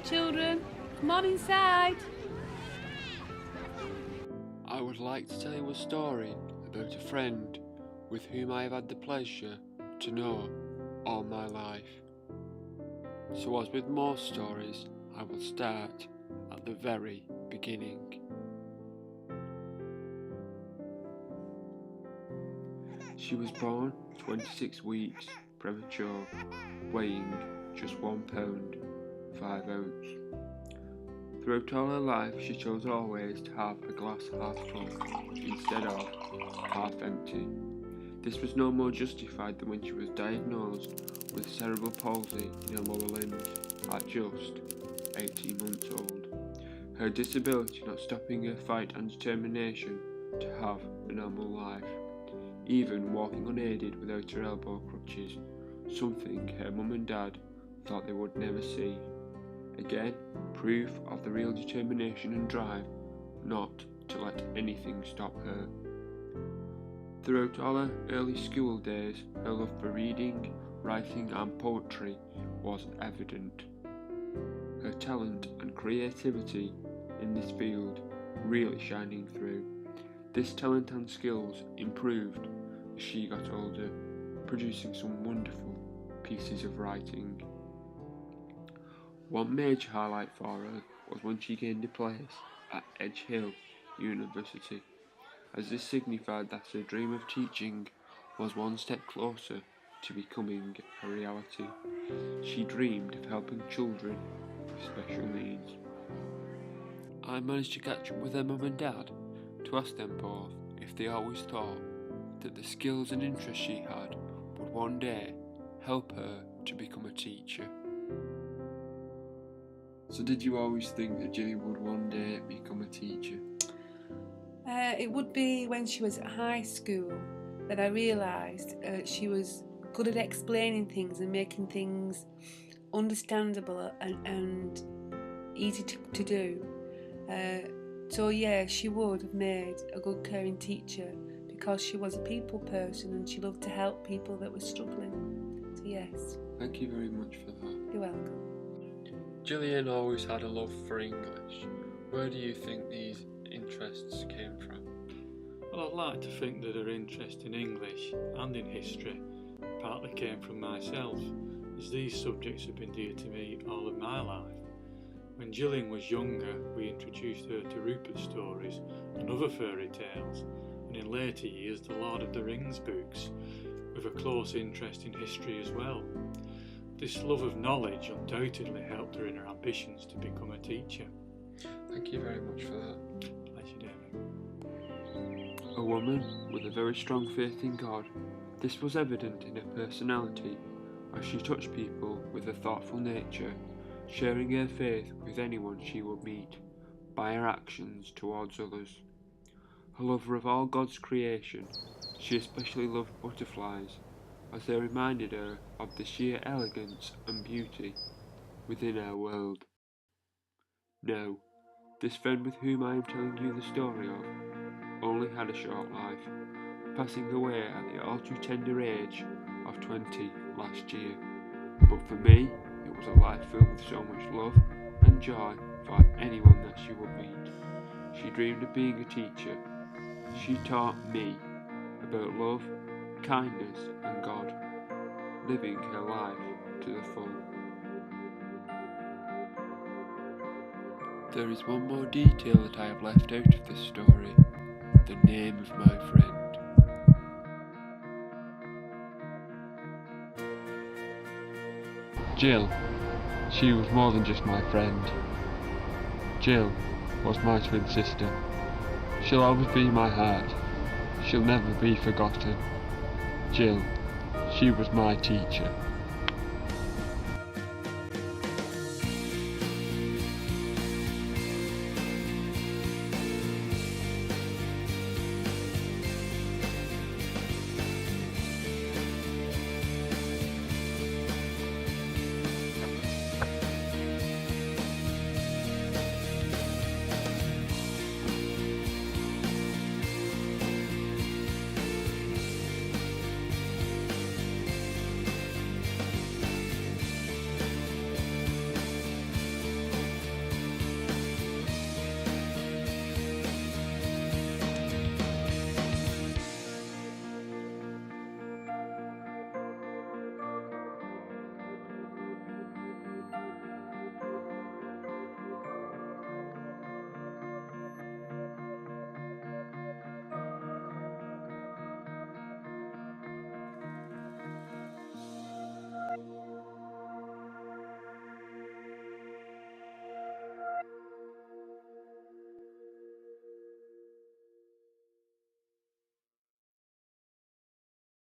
children. Come on inside. I would like to tell you a story about a friend with whom I have had the pleasure to know all my life. So as with most stories, I will start at the very beginning. She was born 26 weeks premature, weighing just 1 pound 5 ounce. Throughout all her life, she chose always to have a glass half full instead of half empty. This was no more justified than when she was diagnosed with cerebral palsy in her lower limbs at just 18 months old. Her disability not stopping her fight and determination to have a normal life, even walking unaided without her elbow crutches, something her mum and dad thought they would never see. Again, proof of the real determination and drive not to let anything stop her. Throughout all her early school days, her love for reading, writing and poetry was evident. Her talent and creativity in this field really shining through. This talent and skills improved as she got older, producing some wonderful pieces of writing. One major highlight for her was when she gained a place at Hill University, as this signified that her dream of teaching was one step closer to becoming a reality. She dreamed of helping children with special needs. I managed to catch up with her mum and dad to ask them both if they always thought that the skills and interests she had would one day help her to become a teacher. So did you always think that Gill would one day become a teacher? It would be when she was at high school that I realised she was good at explaining things and making things understandable and easy to do. So yeah, she would have made a good caring teacher because she was a people person and she loved to help people that were struggling. So yes. Thank you very much for that. You're welcome. Gillian always had a love for English. Where do you think these interests came from? Well, I'd like to think that her interest in English and in history partly came from myself, as these subjects have been dear to me all of my life. When Gillian was younger, we introduced her to Rupert stories and other fairy tales, and in later years the Lord of the Rings books, with a close interest in history as well. This love of knowledge undoubtedly helped her in her ambitions to become a teacher. Thank you very much for that. Pleasure, David. A woman with a very strong faith in God. This was evident in her personality, as she touched people with a thoughtful nature, sharing her faith with anyone she would meet, by her actions towards others. A lover of all God's creation, she especially loved butterflies, as they reminded her of the sheer elegance and beauty within our world. Now, this friend with whom I am telling you the story of only had a short life, passing away at the all too tender age of 20 last year. But for me, it was a life filled with so much love and joy for anyone that she would meet. She dreamed of being a teacher. She taught me about love, kindness and God, living her life to the full. There is one more detail that I have left out of this story, the name of my friend. Gill. She was more than just my friend. Gill was my twin sister. She'll always be in my heart. She'll never be forgotten. Gill, she was my teacher.